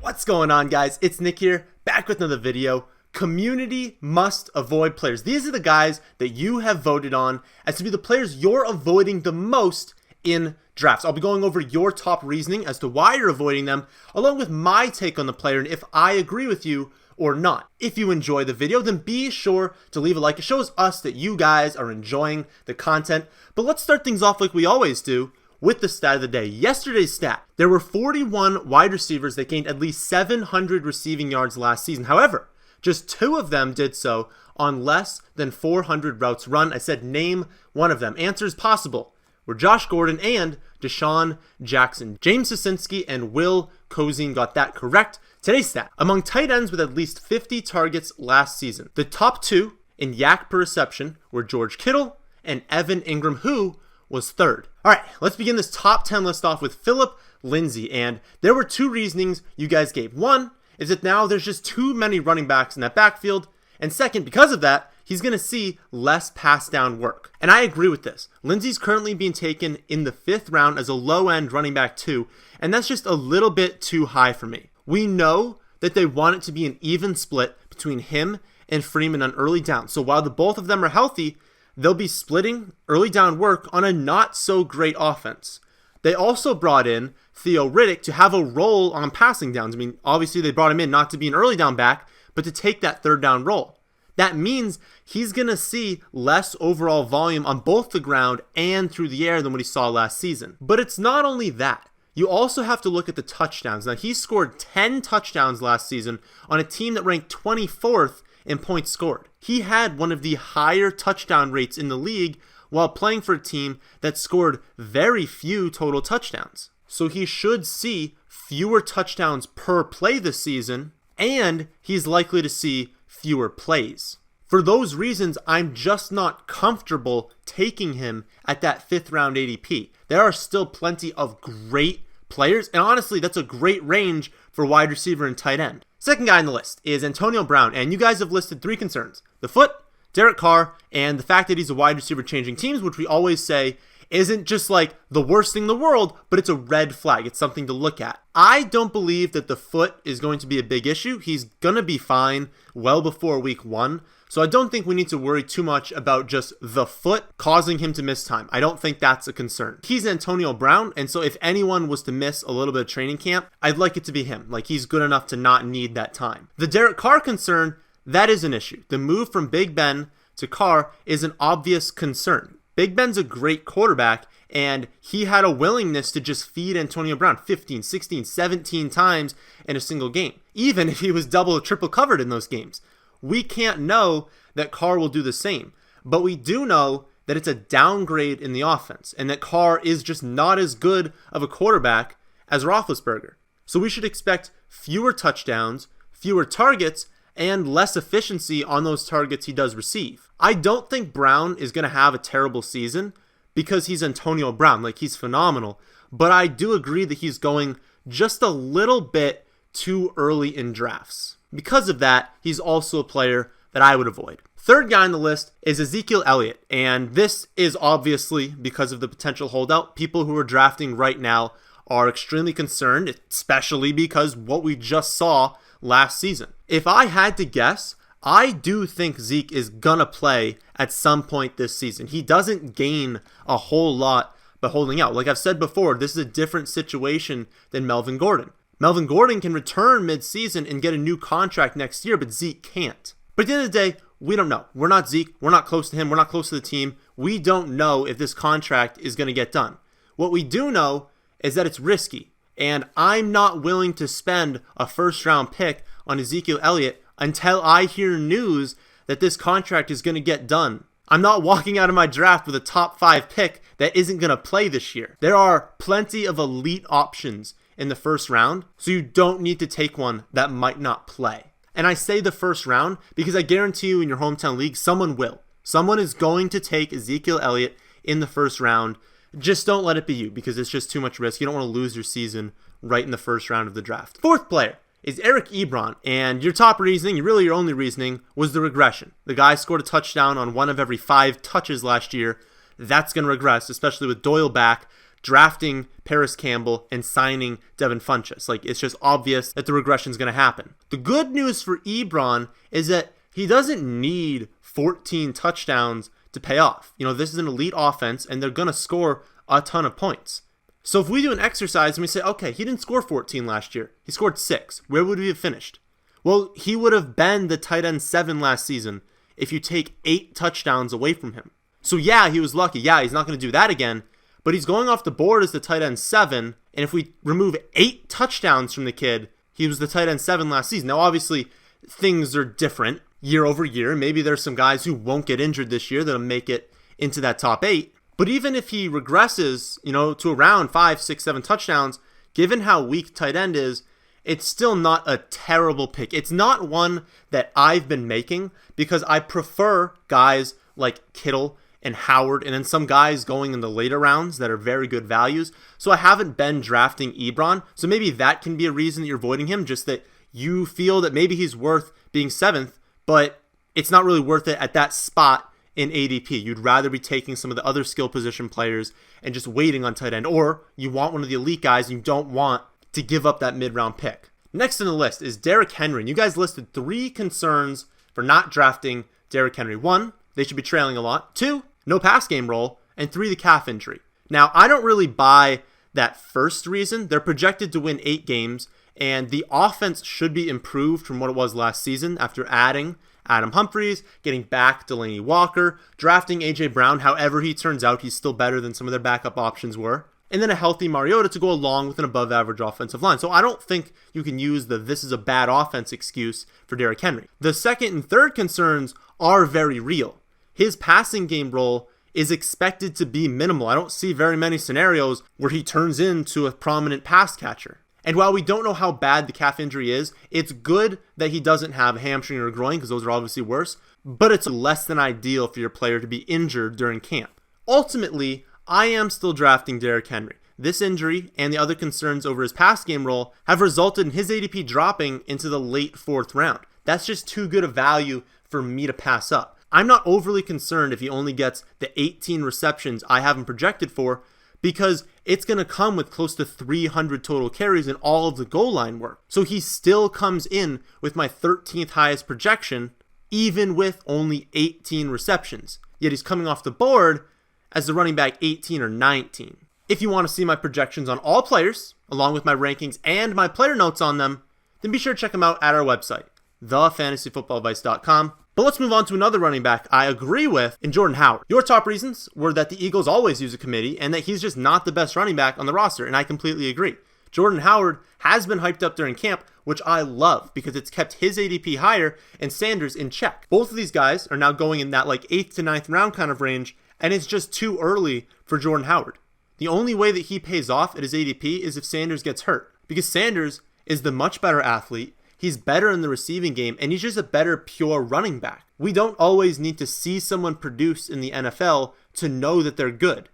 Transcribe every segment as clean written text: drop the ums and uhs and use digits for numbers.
What's going on, guys? It's Nick here, back with another video. Community must avoid players. These are the guys that you have voted on as to be the players you're avoiding the most in drafts. I'll be going over your top reasoning as to why you're avoiding them, along with my take on the player and if I agree with you or not. If you enjoy the video, then be sure to leave a like. It shows us that you guys are enjoying the content. But let's start things off like we always do, with the stat of the day. Yesterday's stat, there were 41 wide receivers that gained at least 700 receiving yards last season. However, just 2 of them did so on less than 400 routes run. I said name one of them. Answers possible were Josh Gordon and Deshaun Jackson. James Sosinski and Will Cozine got that correct. Today's stat, among tight ends with at least 50 targets last season, the top 2 in yak per reception were George Kittle and Evan Ingram, who was 3rd. All right, let's begin this top 10 list off with Philip Lindsay, and there were 2 reasonings you guys gave. One is that now there's just too many running backs in that backfield, and second, because of that, he's going to see less pass down work. And I agree with this. Lindsay's currently being taken in the 5th round as a low-end running back 2, and that's just a little bit too high for me. We know that they want it to be an even split between him and Freeman on early down, so while the both of them are healthy, they'll be splitting early down work on a not so great offense. They also brought in Theo Riddick to have a role on passing downs. I mean, obviously they brought him in not to be an early down back, but to take that 3rd down role. That means he's going to see less overall volume on both the ground and through the air than what he saw last season. But it's not only that. You also have to look at the touchdowns. Now, he scored 10 touchdowns last season on a team that ranked 24th in points scored. He had one of the higher touchdown rates in the league while playing for a team that scored very few total touchdowns. So he should see fewer touchdowns per play this season, and he's likely to see fewer plays. For those reasons, I'm just not comfortable taking him at that 5th round ADP. There are still plenty of great players, and honestly, that's a great range for wide receiver and tight end. Second guy on the list is Antonio Brown, and you guys have listed 3 concerns: the foot, Derek Carr, and the fact that he's a wide receiver changing teams, which we always say isn't just like the worst thing in the world, but it's a red flag. It's something to look at. I don't believe that the foot is going to be a big issue. He's going to be fine well before week 1. So I don't think we need to worry too much about just the foot causing him to miss time. I don't think that's a concern. He's Antonio Brown, and so if anyone was to miss a little bit of training camp, I'd like it to be him. Like, he's good enough to not need that time. The Derek Carr concern, that is an issue. The move from Big Ben to Carr is an obvious concern. Big Ben's a great quarterback, and he had a willingness to just feed Antonio Brown 15, 16, 17 times in a single game, even if he was double or triple covered in those games. We can't know that Carr will do the same, but we do know that it's a downgrade in the offense and that Carr is just not as good of a quarterback as Roethlisberger. So we should expect fewer touchdowns, fewer targets, and less efficiency on those targets he does receive. I don't think Brown is going to have a terrible season because he's Antonio Brown. Like, he's phenomenal, but I do agree that he's going just a little bit too early in drafts. Because of that, he's also a player that I would avoid. Third guy on the list is Ezekiel Elliott, and this is obviously because of the potential holdout. People who are drafting right now are extremely concerned, especially because what we just saw last season. If I had to guess, I do think Zeke is gonna play at some point this season. He doesn't gain a whole lot by holding out. Like I've said before, this is a different situation than Melvin Gordon. Melvin Gordon can return mid-season and get a new contract next year, but Zeke can't. But at the end of the day, we don't know. We're not Zeke. We're not close to him. We're not close to the team. We don't know if this contract is going to get done. What we do know is that it's risky, and I'm not willing to spend a 1st-round pick on Ezekiel Elliott until I hear news that this contract is going to get done. I'm not walking out of my draft with a top 5 pick that isn't going to play this year. There are plenty of elite options in the 1st round, so you don't need to take one that might not play. And I say the 1st round because I guarantee you in your hometown league, someone will. Someone is going to take Ezekiel Elliott in the 1st round. Just don't let it be you because it's just too much risk. You don't want to lose your season right in the 1st round of the draft. 4th player is Eric Ebron, and your top reasoning, really your only reasoning, was the regression. The guy scored a touchdown on 1 of every 5 touches last year. That's going to regress, especially with Doyle back. drafting Paris Campbell and signing Devin Funchess. Like, it's just obvious that the regression is going to happen. The good news for Ebron is that he doesn't need 14 touchdowns to pay off. This is an elite offense, and they're going to score a ton of points. So if we do an exercise and we say, okay, he didn't score 14 last year. He scored 6. Where would we have finished? Well, he would have been the tight end 7 last season if you take 8 touchdowns away from him. So yeah, he was lucky. Yeah, he's not going to do that again. But he's going off the board as the tight end 7. And if we remove 8 touchdowns from the kid, he was the tight end 7 last season. Now, obviously, things are different year over year. Maybe there's some guys who won't get injured this year that'll make it into that top 8. But even if he regresses, to around 5, 6, 7 touchdowns, given how weak tight end is, it's still not a terrible pick. It's not one that I've been making because I prefer guys like Kittle and Howard and then some guys going in the later rounds that are very good values. So I haven't been drafting Ebron. So maybe that can be a reason that you're avoiding him, just that you feel that maybe he's worth being 7th, but it's not really worth it at that spot in ADP. You'd rather be taking some of the other skill position players and just waiting on tight end, or you want one of the elite guys and you don't want to give up that mid-round pick. Next on the list is Derrick Henry. And you guys listed 3 concerns for not drafting Derrick Henry. 1, they should be trailing a lot. 2, no pass game role. And 3, the calf injury. Now, I don't really buy that first reason. They're projected to win 8 games, and the offense should be improved from what it was last season after adding Adam Humphries, getting back Delaney Walker, drafting A.J. Brown. However he turns out, he's still better than some of their backup options were. And then a healthy Mariota to go along with an above-average offensive line. So I don't think you can use the "this is a bad offense" excuse for Derrick Henry. The second and third concerns are very real. His passing game role is expected to be minimal. I don't see very many scenarios where he turns into a prominent pass catcher. And while we don't know how bad the calf injury is, it's good that he doesn't have a hamstring or a groin because those are obviously worse, but it's less than ideal for your player to be injured during camp. Ultimately, I am still drafting Derrick Henry. This injury and the other concerns over his pass game role have resulted in his ADP dropping into the late 4th round. That's just too good a value for me to pass up. I'm not overly concerned if he only gets the 18 receptions I have him projected for, because it's going to come with close to 300 total carries and all of the goal line work. So he still comes in with my 13th highest projection, even with only 18 receptions. Yet he's coming off the board as the running back 18 or 19. If you want to see my projections on all players, along with my rankings and my player notes on them, then be sure to check them out at our website, thefantasyfootballadvice.com. But let's move on to another running back I agree with in Jordan Howard. Your top reasons were that the Eagles always use a committee and that he's just not the best running back on the roster, and I completely agree. Jordan Howard has been hyped up during camp, which I love because it's kept his ADP higher and Sanders in check. Both of these guys are now going in that 8th to 9th round kind of range, and it's just too early for Jordan Howard. The only way that he pays off at his ADP is if Sanders gets hurt, because Sanders is the much better athlete. He's better in the receiving game, and he's just a better pure running back. We don't always need to see someone produce in the NFL to know that they're good.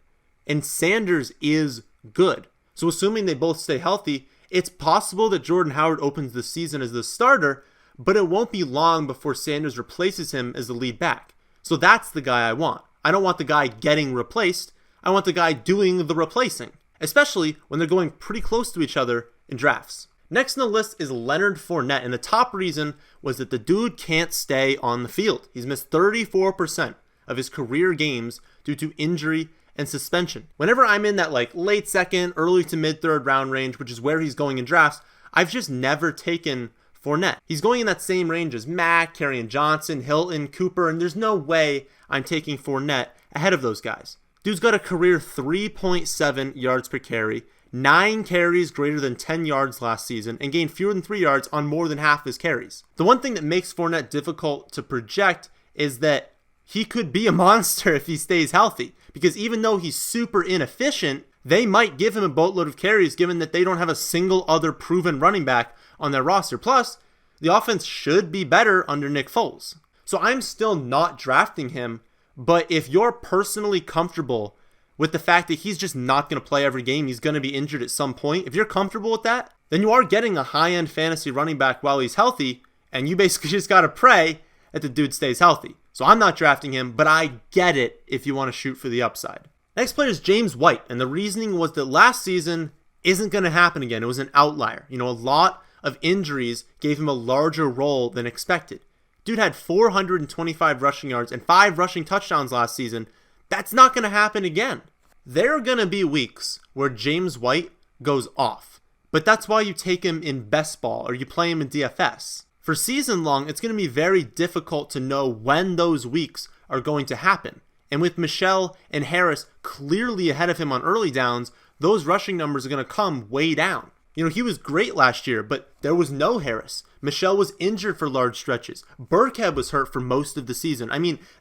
And Sanders is good. So assuming they both stay healthy, it's possible that Jordan Howard opens the season as the starter, but it won't be long before Sanders replaces him as the lead back. So that's the guy I want. I don't want the guy getting replaced. I want the guy doing the replacing, especially when they're going pretty close to each other in drafts. Next on the list is Leonard Fournette, and the top reason was that the dude can't stay on the field. He's missed 34% of his career games due to injury and suspension. Whenever I'm in that late 2nd, early to mid 3rd round range, which is where he's going in drafts, I've just never taken Fournette. He's going in that same range as Mack, Kerryon Johnson, Hilton, Cooper, and there's no way I'm taking Fournette ahead of those guys. Dude's got a career 3.7 yards per carry, 9 carries greater than 10 yards last season, and gained fewer than 3 yards on more than half his carries. The one thing that makes Fournette difficult to project is that he could be a monster if he stays healthy, because even though he's super inefficient, they might give him a boatload of carries given that they don't have a single other proven running back on their roster. Plus, the offense should be better under Nick Foles. So I'm still not drafting him, but if you're personally comfortable with the fact that he's just not going to play every game, he's going to be injured at some point, if you're comfortable with that, then you are getting a high-end fantasy running back while he's healthy, and you basically just got to pray that the dude stays healthy. So I'm not drafting him, but I get it if you want to shoot for the upside. Next player is James White, and the reasoning was that last season isn't going to happen again. It was an outlier. A lot of injuries gave him a larger role than expected. Dude had 425 rushing yards and 5 rushing touchdowns last season. That's not going to happen again. There are going to be weeks where James White goes off, but that's why you take him in best ball or you play him in DFS. For season long, it's going to be very difficult to know when those weeks are going to happen. And with Michel and Harris clearly ahead of him on early downs, those rushing numbers are going to come way down. He was great last year, but there was no Harris. Michel was injured for large stretches. Burkhead was hurt for most of the season.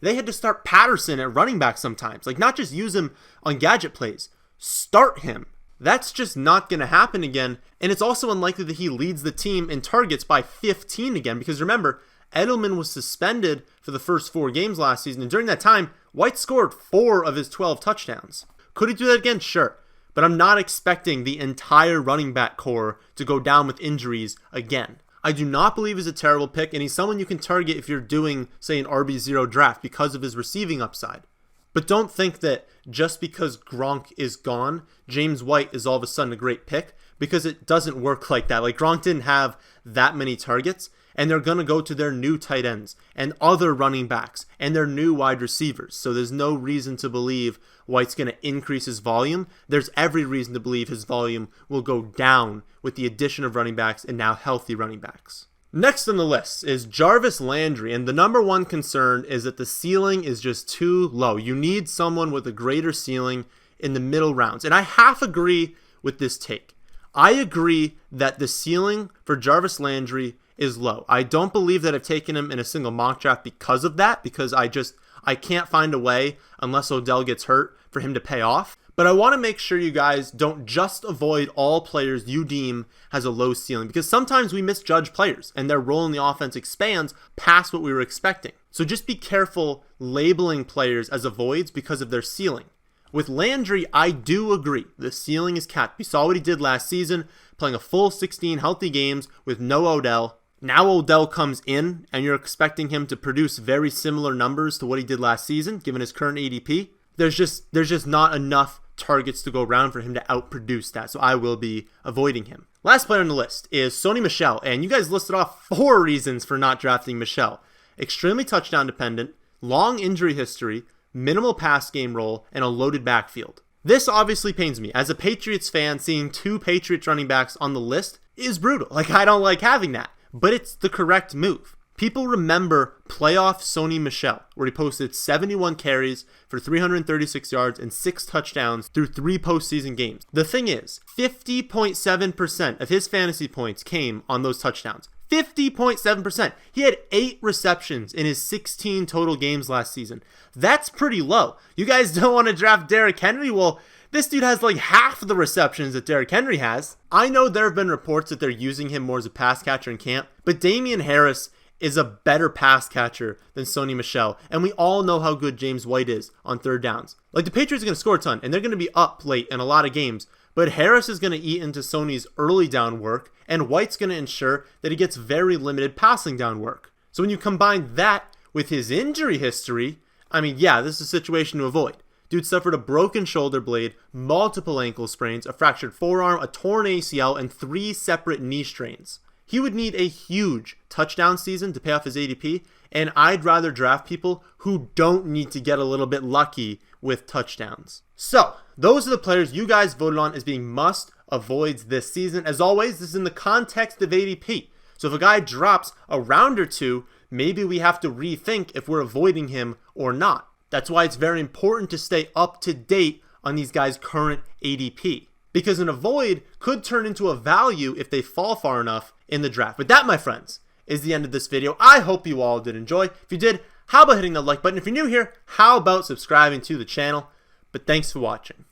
They had to start Patterson at running back sometimes. Not just use him on gadget plays. Start him. That's just not going to happen again. And it's also unlikely that he leads the team in targets by 15 again. Because remember, Edelman was suspended for the first 4 games last season. And during that time, White scored 4 of his 12 touchdowns. Could he do that again? Sure. But I'm not expecting the entire running back core to go down with injuries again. I do not believe he's a terrible pick, and he's someone you can target if you're doing, say, an RB0 draft because of his receiving upside. But don't think that just because Gronk is gone, James White is all of a sudden a great pick, because it doesn't work like that. Gronk didn't have that many targets, and they're going to go to their new tight ends and other running backs and their new wide receivers. So there's no reason to believe White's going to increase his volume. There's every reason to believe his volume will go down with the addition of running backs and now healthy running backs. Next on the list is Jarvis Landry, and the number one concern is that the ceiling is just too low. You need someone with a greater ceiling in the middle rounds, and I half agree with this take. I agree that the ceiling for Jarvis Landry is low. I don't believe that I've taken him in a single mock draft because of that, because I can't find a way, unless Odell gets hurt, for him to pay off. But I want to make sure you guys don't just avoid all players you deem has a low ceiling, because sometimes we misjudge players and their role in the offense expands past what we were expecting. So just be careful labeling players as avoids because of their ceiling. With Landry, I do agree. The ceiling is capped. We saw what he did last season, playing a full 16 healthy games with no Odell. Now Odell comes in, and you're expecting him to produce very similar numbers to what he did last season, given his current ADP. There's just not enough targets to go around for him to outproduce that, so I will be avoiding him. Last player on the list is Sony Michel, and you guys listed off 4 reasons for not drafting Michel. Extremely touchdown dependent, long injury history, minimal pass game role, and a loaded backfield. This obviously pains me. As a Patriots fan, seeing 2 Patriots running backs on the list is brutal. I don't like having that. But it's the correct move. People remember playoff Sony Michel, where he posted 71 carries for 336 yards and 6 touchdowns through 3 postseason games. The thing is, 50.7% of his fantasy points came on those touchdowns. 50.7%. He had 8 receptions in his 16 total games last season. That's pretty low. You guys don't want to draft Derrick Henry? Well, this dude has half the receptions that Derrick Henry has. I know there have been reports that they're using him more as a pass catcher in camp, but Damian Harris is a better pass catcher than Sony Michel, and we all know how good James White is on third downs. The Patriots are going to score a ton, and they're going to be up late in a lot of games, but Harris is going to eat into Sony's early down work, and White's going to ensure that he gets very limited passing down work. So when you combine that with his injury history, this is a situation to avoid. Dude suffered a broken shoulder blade, multiple ankle sprains, a fractured forearm, a torn ACL, and 3 separate knee strains. He would need a huge touchdown season to pay off his ADP, and I'd rather draft people who don't need to get a little bit lucky with touchdowns. So, those are the players you guys voted on as being must avoids this season. As always, this is in the context of ADP. So if a guy drops a round or 2, maybe we have to rethink if we're avoiding him or not. That's why it's very important to stay up to date on these guys' current ADP, because an avoid could turn into a value if they fall far enough in the draft. But that, my friends, is the end of this video. I hope you all did enjoy. If you did, how about hitting the like button? If you're new here, how about subscribing to the channel? But thanks for watching.